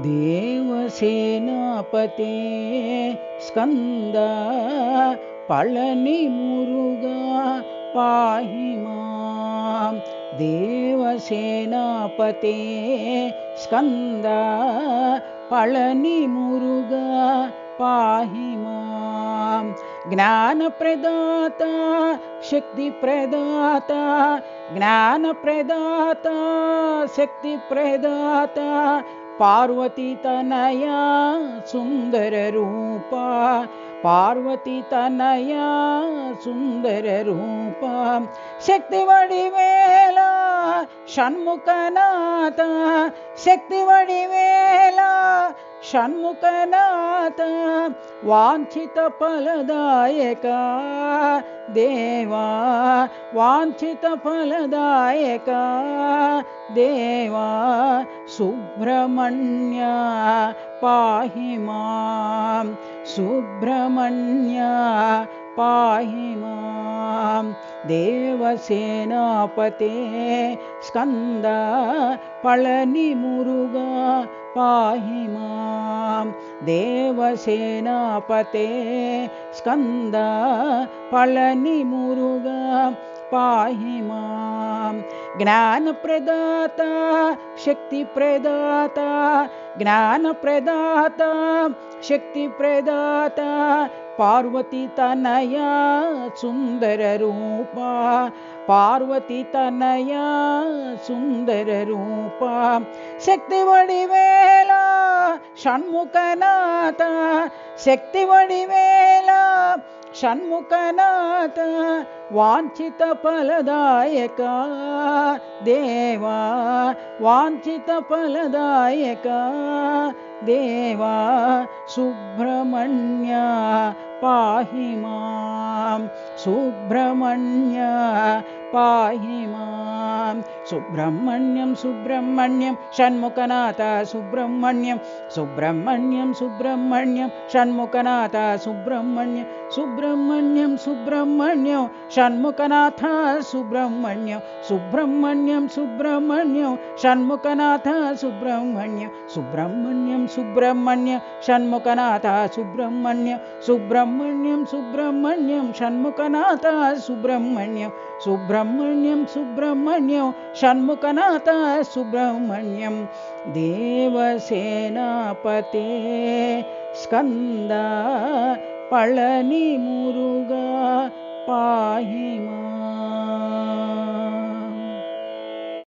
देवसेनापते स्कंद पळनि मुरुगा पाहि मां। देवसेनापते स्कंद पळनि मुरुगा पाहि मां। ज्ञानप्रदाता शक्तिप्रदाता ज्ञानप्रदाता शक्तिप्रदाता पार्वती तनया सुंदर रूपा पार्वती तनया सुंदर रूपा शक्ति वडिवेला षण्मुखनाथ शक्ति वडिवेला षण्मुखनाथ वांछित फलदायका देवा वांछित फलदायका देवा सुब्रह्मण्य पाहि मां सुब्रह्मण्य पाहि मां। देवसेनापते स्कंद पळनि मुरुगा पाहि मां। देवसेनापते स्कंद पळनि मुरुगा पाहि मां। ज्ञानप्रदाता शक्तिप्रदाता ज्ञानप्रदाता शक्तिप्रदाता पार्वती तनया सुंदर रूपा पार्वती तनया सुंदर रूपा शक्ति वडिवेला षण्मुखनाथ शक्ति वडिवेला षण्मुखनाथ वांछित फलदायका देवा वांछित फलदायका देवा सुब्रह्मण्य पाहि मां सुब्रह्मण्य पाहि मां। सुब्रह्मण्यं सुब्रह्मण्यं षण्मुखनाथ सुब्रह्मण्यं सुब्रह्मण्यं सुब्रह्मण्यं षण्मुखनाथ सुब्रह्मण्यं सुब्रह्मण्यं सुब्रह्मण्यं षण्मुखनाथ सुब्रह्मण्यं सुब्रह्मण्यं सुब्रह्मण्यं षण्मुखनाथ सुब्रह्मण्यं सुब्रह्मण्यं सुब्रह्मण्यं षण्मुखनाथ सुब्रह्मण्यं सुब्रह्मण्यं सुब्रह्मण्यं षण्मुखनाथ सुब्रह्मण्यं सुब्रह्मण्यं सुब्रह्मण्यं षण्मुखनाथ सुब्रह्मण्यं। देवसेनापते स्कंद पळनि मुरुगा पाहि मां।